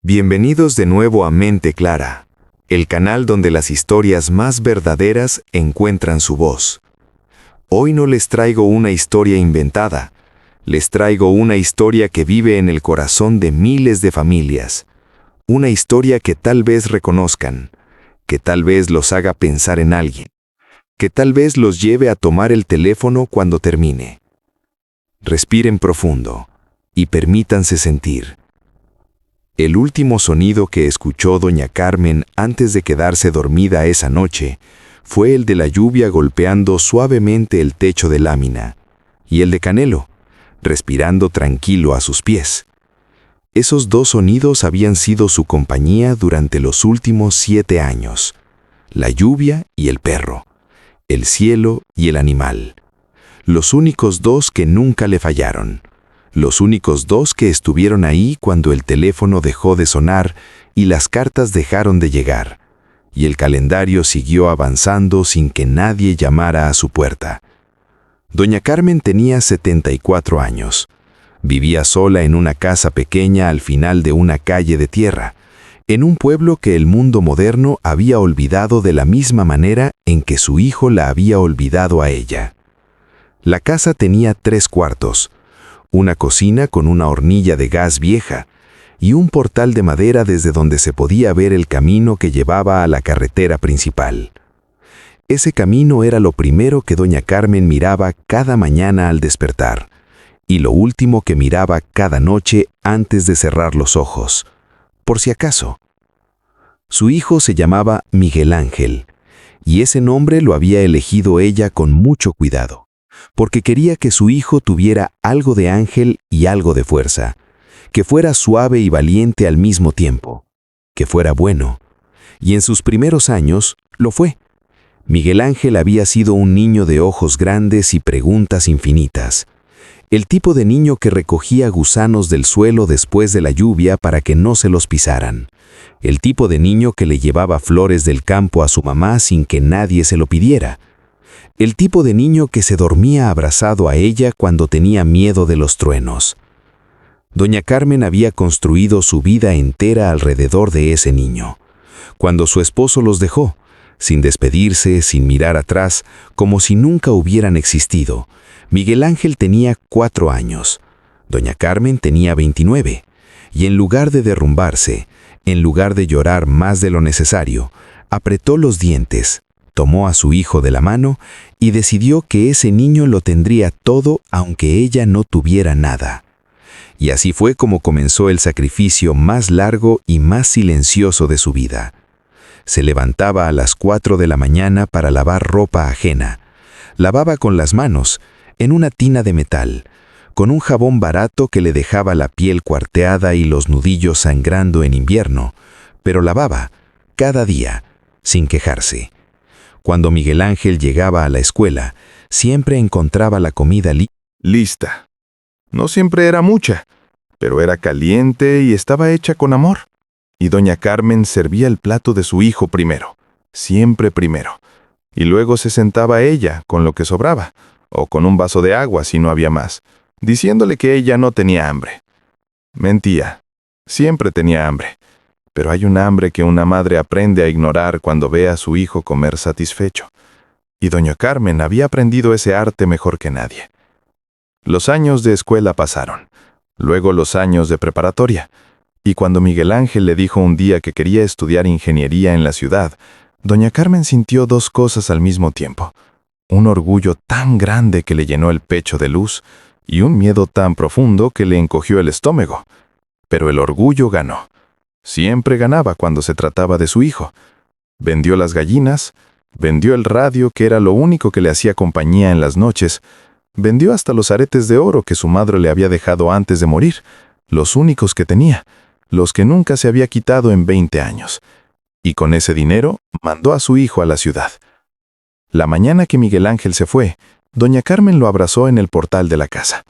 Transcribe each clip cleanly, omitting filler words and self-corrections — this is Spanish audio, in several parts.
Bienvenidos de nuevo a Mente Clara, el canal donde las historias más verdaderas encuentran su voz. Hoy no les traigo una historia inventada, les traigo una historia que vive en el corazón de miles de familias. Una historia que tal vez reconozcan, que tal vez los haga pensar en alguien, que tal vez los lleve a tomar el teléfono cuando termine. Respiren profundo y permítanse sentir. El último sonido que escuchó doña Carmen antes de quedarse dormida esa noche fue el de la lluvia golpeando suavemente el techo de lámina, y el de Canelo, respirando tranquilo a sus pies. Esos dos sonidos habían sido su compañía durante los últimos 7 años, la lluvia y el perro, el cielo y el animal, los únicos dos que nunca le fallaron. Los únicos dos que estuvieron ahí cuando el teléfono dejó de sonar y las cartas dejaron de llegar, y el calendario siguió avanzando sin que nadie llamara a su puerta. Doña Carmen tenía 74 años. Vivía sola en una casa pequeña al final de una calle de tierra, en un pueblo que el mundo moderno había olvidado de la misma manera en que su hijo la había olvidado a ella. La casa tenía 3 cuartos, una cocina con una hornilla de gas vieja y un portal de madera desde donde se podía ver el camino que llevaba a la carretera principal. Ese camino era lo primero que doña Carmen miraba cada mañana al despertar y lo último que miraba cada noche antes de cerrar los ojos, por si acaso. Su hijo se llamaba Miguel Ángel y ese nombre lo había elegido ella con mucho cuidado, porque quería que su hijo tuviera algo de ángel y algo de fuerza, que fuera suave y valiente al mismo tiempo, que fuera bueno. Y en sus primeros años lo fue. Miguel Ángel había sido un niño de ojos grandes y preguntas infinitas, el tipo de niño que recogía gusanos del suelo después de la lluvia para que no se los pisaran, el tipo de niño que le llevaba flores del campo a su mamá sin que nadie se lo pidiera, el tipo de niño que se dormía abrazado a ella cuando tenía miedo de los truenos. Doña Carmen había construido su vida entera alrededor de ese niño. Cuando su esposo los dejó, sin despedirse, sin mirar atrás, como si nunca hubieran existido, Miguel Ángel tenía 4 años, doña Carmen tenía 29, y en lugar de derrumbarse, en lugar de llorar más de lo necesario, apretó los dientes, tomó a su hijo de la mano y decidió que ese niño lo tendría todo aunque ella no tuviera nada. Y así fue como comenzó el sacrificio más largo y más silencioso de su vida. Se levantaba a las 4 de la mañana para lavar ropa ajena. Lavaba con las manos, en una tina de metal, con un jabón barato que le dejaba la piel cuarteada y los nudillos sangrando en invierno, pero lavaba, cada día, sin quejarse. Cuando Miguel Ángel llegaba a la escuela, siempre encontraba la comida lista. No siempre era mucha, pero era caliente y estaba hecha con amor. Y doña Carmen servía el plato de su hijo primero, siempre primero. Y luego se sentaba ella con lo que sobraba, o con un vaso de agua si no había más, diciéndole que ella no tenía hambre. Mentía, siempre tenía hambre. Pero hay un hambre que una madre aprende a ignorar cuando ve a su hijo comer satisfecho. Y doña Carmen había aprendido ese arte mejor que nadie. Los años de escuela pasaron, luego los años de preparatoria, y cuando Miguel Ángel le dijo un día que quería estudiar ingeniería en la ciudad, doña Carmen sintió 2 cosas al mismo tiempo. Un orgullo tan grande que le llenó el pecho de luz, y un miedo tan profundo que le encogió el estómago. Pero el orgullo ganó. Siempre ganaba cuando se trataba de su hijo. Vendió las gallinas, vendió el radio que era lo único que le hacía compañía en las noches, vendió hasta los aretes de oro que su madre le había dejado antes de morir, los únicos que tenía, los que nunca se había quitado en 20 años. Y con ese dinero mandó a su hijo a la ciudad. La mañana que Miguel Ángel se fue, doña Carmen lo abrazó en el portal de la casa.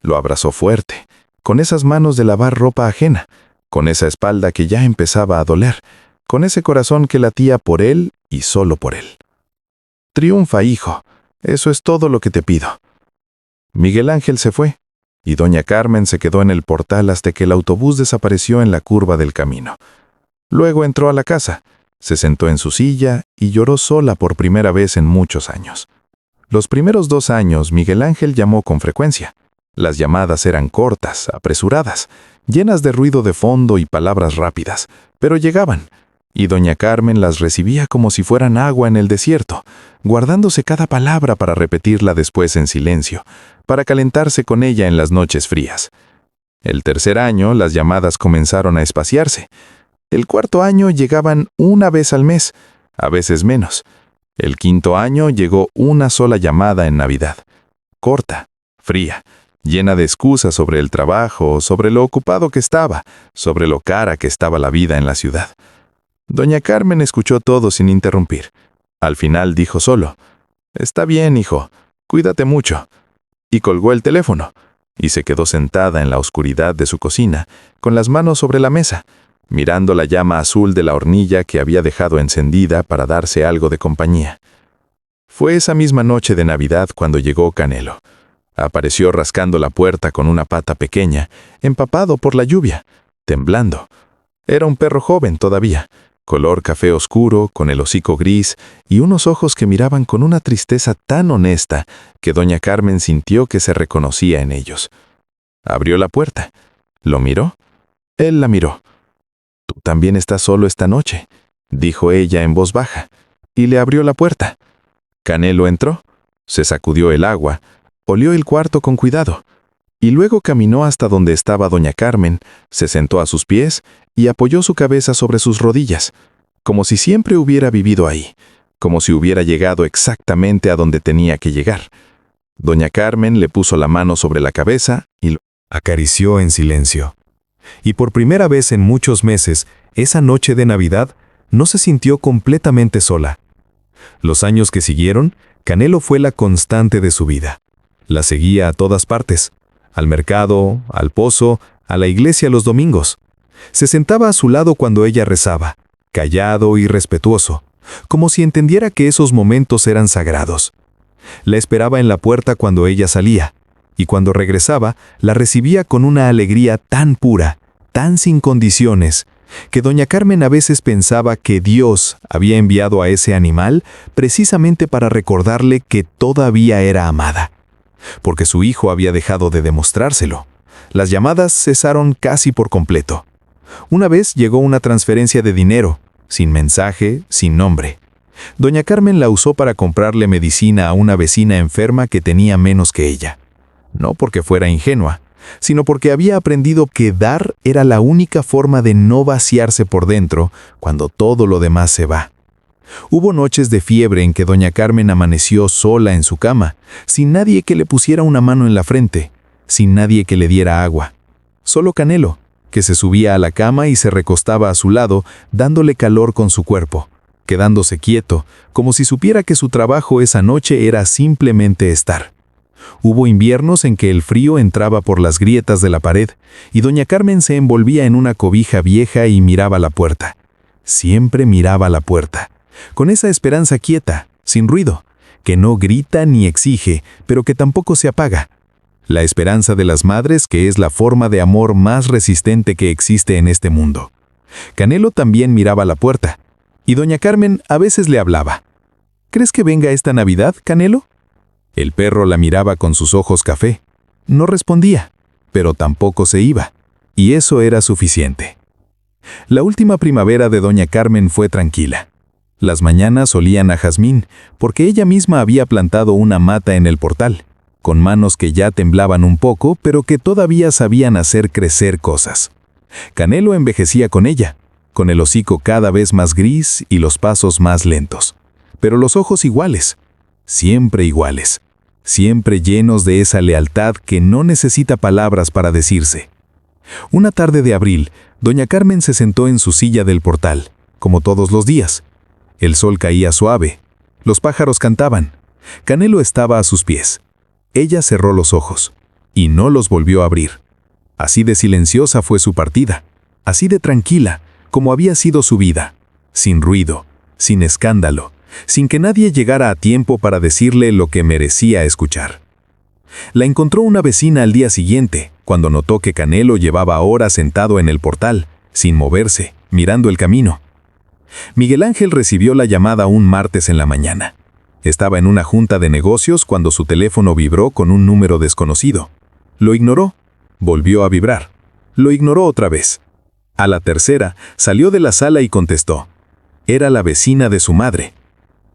Lo abrazó fuerte, con esas manos de lavar ropa ajena, con esa espalda que ya empezaba a doler, con ese corazón que latía por él y solo por él. Triunfa, hijo, eso es todo lo que te pido. Miguel Ángel se fue, y doña Carmen se quedó en el portal hasta que el autobús desapareció en la curva del camino. Luego entró a la casa, se sentó en su silla y lloró sola por primera vez en muchos años. Los primeros 2 años Miguel Ángel llamó con frecuencia. Las llamadas eran cortas, apresuradas, llenas de ruido de fondo y palabras rápidas, pero llegaban, y doña Carmen las recibía como si fueran agua en el desierto, guardándose cada palabra para repetirla después en silencio, para calentarse con ella en las noches frías. El tercer año las llamadas comenzaron a espaciarse. El cuarto año llegaban una vez al mes, a veces menos. El quinto año llegó una sola llamada en Navidad, corta, fría, llena de excusas sobre el trabajo, sobre lo ocupado que estaba, sobre lo cara que estaba la vida en la ciudad. Doña Carmen escuchó todo sin interrumpir. Al final dijo solo: «Está bien, hijo, cuídate mucho», y colgó el teléfono, y se quedó sentada en la oscuridad de su cocina, con las manos sobre la mesa, mirando la llama azul de la hornilla que había dejado encendida para darse algo de compañía. Fue esa misma noche de Navidad cuando llegó Canelo. Apareció rascando la puerta con una pata pequeña, empapado por la lluvia, temblando. Era un perro joven todavía, color café oscuro, con el hocico gris y unos ojos que miraban con una tristeza tan honesta que doña Carmen sintió que se reconocía en ellos. Abrió la puerta. ¿Lo miró? Él la miró. «Tú también estás solo esta noche», dijo ella en voz baja, y le abrió la puerta. Canelo entró, se sacudió el agua, olió el cuarto con cuidado, y luego caminó hasta donde estaba doña Carmen, se sentó a sus pies y apoyó su cabeza sobre sus rodillas, como si siempre hubiera vivido ahí, como si hubiera llegado exactamente a donde tenía que llegar. Doña Carmen le puso la mano sobre la cabeza y lo acarició en silencio. Y por primera vez en muchos meses, esa noche de Navidad, no se sintió completamente sola. Los años que siguieron, Canelo fue la constante de su vida. La seguía a todas partes, al mercado, al pozo, a la iglesia los domingos. Se sentaba a su lado cuando ella rezaba, callado y respetuoso, como si entendiera que esos momentos eran sagrados. La esperaba en la puerta cuando ella salía, y cuando regresaba, la recibía con una alegría tan pura, tan sin condiciones, que doña Carmen a veces pensaba que Dios había enviado a ese animal precisamente para recordarle que todavía era amada, porque su hijo había dejado de demostrárselo. Las llamadas cesaron casi por completo. Una vez llegó una transferencia de dinero, sin mensaje, sin nombre. Doña Carmen la usó para comprarle medicina a una vecina enferma que tenía menos que ella. No porque fuera ingenua, sino porque había aprendido que dar era la única forma de no vaciarse por dentro cuando todo lo demás se va. Hubo noches de fiebre en que doña Carmen amaneció sola en su cama, sin nadie que le pusiera una mano en la frente, sin nadie que le diera agua. Solo Canelo, que se subía a la cama y se recostaba a su lado, dándole calor con su cuerpo, quedándose quieto, como si supiera que su trabajo esa noche era simplemente estar. Hubo inviernos en que el frío entraba por las grietas de la pared y doña Carmen se envolvía en una cobija vieja y miraba la puerta. Siempre miraba la puerta, con esa esperanza quieta, sin ruido, que no grita ni exige, pero que tampoco se apaga. La esperanza de las madres, que es la forma de amor más resistente que existe en este mundo. Canelo también miraba la puerta, y doña Carmen a veces le hablaba. ¿Crees que venga esta Navidad, Canelo? El perro la miraba con sus ojos café. No respondía, pero tampoco se iba, y eso era suficiente. La última primavera de doña Carmen fue tranquila. Las mañanas olían a jazmín, porque ella misma había plantado una mata en el portal, con manos que ya temblaban un poco, pero que todavía sabían hacer crecer cosas. Canelo envejecía con ella, con el hocico cada vez más gris y los pasos más lentos, pero los ojos iguales, siempre iguales. Siempre llenos de esa lealtad que no necesita palabras para decirse. Una tarde de abril, doña Carmen se sentó en su silla del portal, como todos los días. El sol caía suave, los pájaros cantaban. Canelo estaba a sus pies. Ella cerró los ojos, y no los volvió a abrir. Así de silenciosa fue su partida, así de tranquila, como había sido su vida, sin ruido, sin escándalo, sin que nadie llegara a tiempo para decirle lo que merecía escuchar. La encontró una vecina al día siguiente, cuando notó que Canelo llevaba horas sentado en el portal, sin moverse, mirando el camino. Miguel Ángel recibió la llamada un martes en la mañana. Estaba en una junta de negocios cuando su teléfono vibró con un número desconocido. Lo ignoró. Volvió a vibrar. Lo ignoró otra vez. A la tercera, salió de la sala y contestó. Era la vecina de su madre.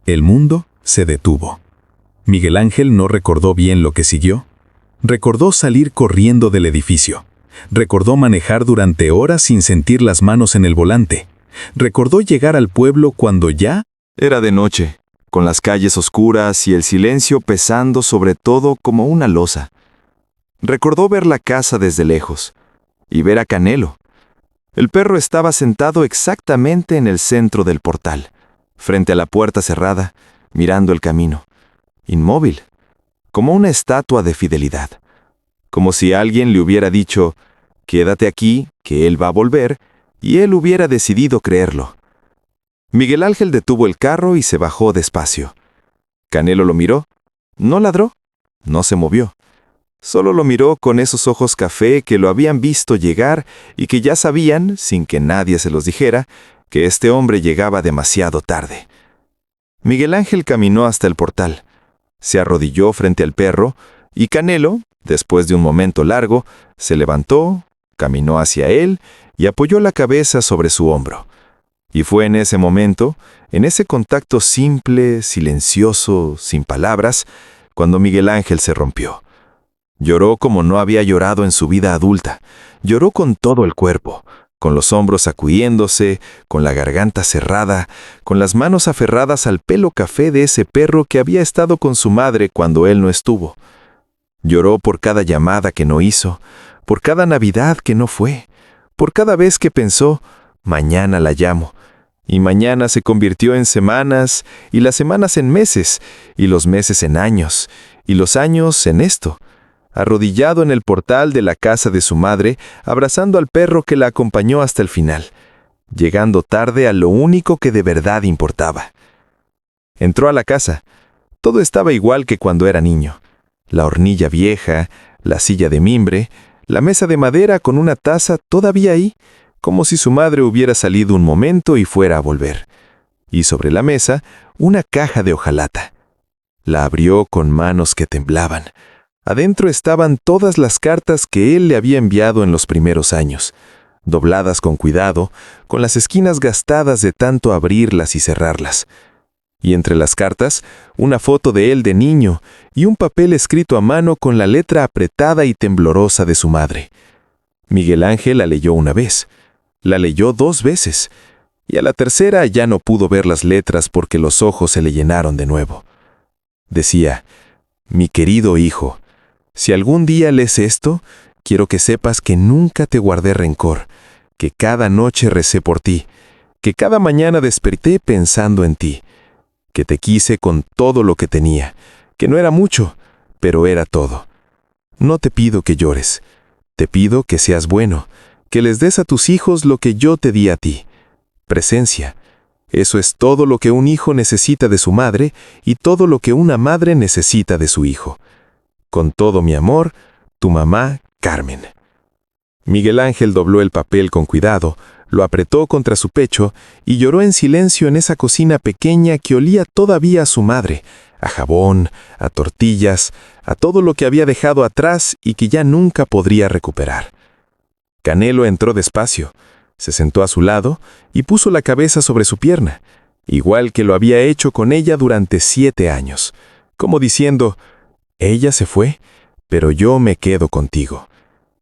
El mundo se detuvo. Miguel Ángel no recordó bien lo que siguió. Recordó salir corriendo del edificio. Recordó manejar durante horas sin sentir las manos en el volante. Recordó llegar al pueblo cuando ya Era de noche, con las calles oscuras y el silencio pesando sobre todo como una losa. Recordó ver la casa desde lejos y ver a Canelo. El perro estaba sentado exactamente en el centro del portal, frente a la puerta cerrada, mirando el camino, inmóvil, como una estatua de fidelidad, como si alguien le hubiera dicho, quédate aquí, que él va a volver, y él hubiera decidido creerlo. Miguel Ángel detuvo el carro y se bajó despacio. Canelo lo miró, no ladró, no se movió. Solo lo miró con esos ojos café que lo habían visto llegar y que ya sabían, sin que nadie se los dijera, que este hombre llegaba demasiado tarde. Miguel Ángel caminó hasta el portal, se arrodilló frente al perro y Canelo, después de un momento largo, se levantó, caminó hacia él y apoyó la cabeza sobre su hombro. Y fue en ese momento, en ese contacto simple, silencioso, sin palabras, cuando Miguel Ángel se rompió. Lloró como no había llorado en su vida adulta. Lloró con todo el cuerpo, con los hombros sacudiéndose, con la garganta cerrada, con las manos aferradas al pelo café de ese perro que había estado con su madre cuando él no estuvo. Lloró por cada llamada que no hizo, por cada Navidad que no fue, por cada vez que pensó, mañana la llamo. Y mañana se convirtió en semanas, y las semanas en meses, y los meses en años, y los años en esto. Arrodillado en el portal de la casa de su madre, abrazando al perro que la acompañó hasta el final, llegando tarde a lo único que de verdad importaba. Entró a la casa. Todo estaba igual que cuando era niño. La hornilla vieja, la silla de mimbre, la mesa de madera con una taza todavía ahí, como si su madre hubiera salido un momento y fuera a volver. Y sobre la mesa, una caja de hojalata. La abrió con manos que temblaban. Adentro estaban todas las cartas que él le había enviado en los primeros años, dobladas con cuidado, con las esquinas gastadas de tanto abrirlas y cerrarlas. Y entre las cartas, una foto de él de niño y un papel escrito a mano con la letra apretada y temblorosa de su madre. Miguel Ángel la leyó una vez, la leyó 2 veces, y a la tercera ya no pudo ver las letras porque los ojos se le llenaron de nuevo. Decía, mi querido hijo, si algún día lees esto, quiero que sepas que nunca te guardé rencor, que cada noche recé por ti, que cada mañana desperté pensando en ti, que te quise con todo lo que tenía, que no era mucho, pero era todo. No te pido que llores, te pido que seas bueno, que les des a tus hijos lo que yo te di a ti. Presencia. Eso es todo lo que un hijo necesita de su madre y todo lo que una madre necesita de su hijo. Con todo mi amor, tu mamá, Carmen. Miguel Ángel dobló el papel con cuidado, lo apretó contra su pecho y lloró en silencio en esa cocina pequeña que olía todavía a su madre, a jabón, a tortillas, a todo lo que había dejado atrás y que ya nunca podría recuperar. Canelo entró despacio, se sentó a su lado y puso la cabeza sobre su pierna, igual que lo había hecho con ella durante 7 años, como diciendo, ella se fue, pero yo me quedo contigo.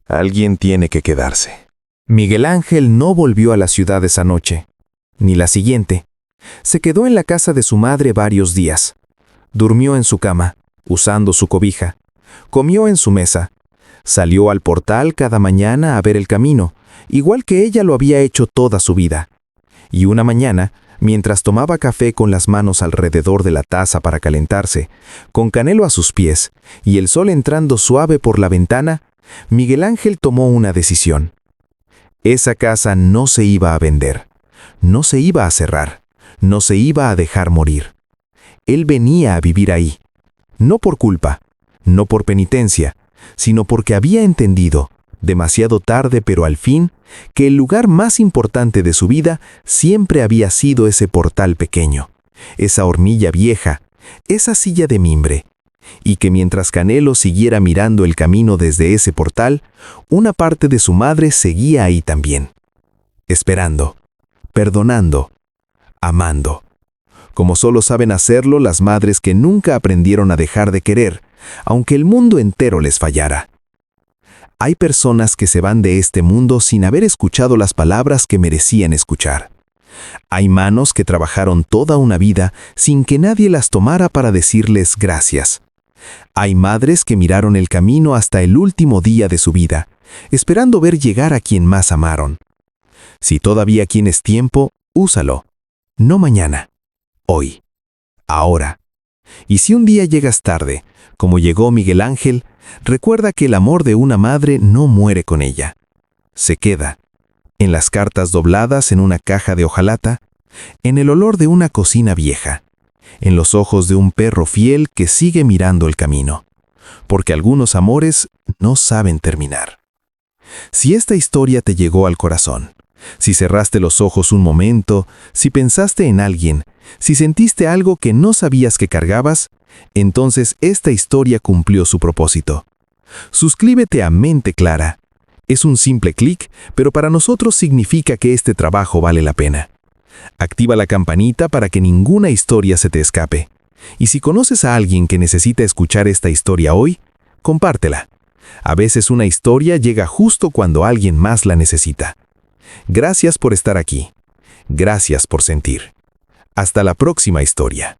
Alguien tiene que quedarse. Miguel Ángel no volvió a la ciudad esa noche, ni la siguiente. Se quedó en la casa de su madre varios días. Durmió en su cama, usando su cobija. Comió en su mesa. Salió al portal cada mañana a ver el camino, igual que ella lo había hecho toda su vida. Y una mañana, mientras tomaba café con las manos alrededor de la taza para calentarse, con Canelo a sus pies y el sol entrando suave por la ventana, Miguel Ángel tomó una decisión. Esa casa no se iba a vender, no se iba a cerrar, no se iba a dejar morir. Él venía a vivir ahí, no por culpa, no por penitencia, sino porque había entendido, demasiado tarde pero al fin, que el lugar más importante de su vida siempre había sido ese portal pequeño, esa hornilla vieja, esa silla de mimbre, y que mientras Canelo siguiera mirando el camino desde ese portal, una parte de su madre seguía ahí también, esperando, perdonando, amando, como solo saben hacerlo las madres que nunca aprendieron a dejar de querer, aunque el mundo entero les fallara. Hay personas que se van de este mundo sin haber escuchado las palabras que merecían escuchar. Hay manos que trabajaron toda una vida sin que nadie las tomara para decirles gracias. Hay madres que miraron el camino hasta el último día de su vida, esperando ver llegar a quien más amaron. Si todavía tienes tiempo, úsalo. No mañana, hoy, ahora. Y si un día llegas tarde, como llegó Miguel Ángel, recuerda que el amor de una madre no muere con ella. Se queda en las cartas dobladas en una caja de hojalata, en el olor de una cocina vieja, en los ojos de un perro fiel que sigue mirando el camino, porque algunos amores no saben terminar. Si esta historia te llegó al corazón, si cerraste los ojos un momento, si pensaste en alguien, si sentiste algo que no sabías que cargabas, entonces esta historia cumplió su propósito. Suscríbete a Mente Clara. Es un simple clic, pero para nosotros significa que este trabajo vale la pena. Activa la campanita para que ninguna historia se te escape. Y si conoces a alguien que necesita escuchar esta historia hoy, compártela. A veces una historia llega justo cuando alguien más la necesita. Gracias por estar aquí. Gracias por sentir. Hasta la próxima historia.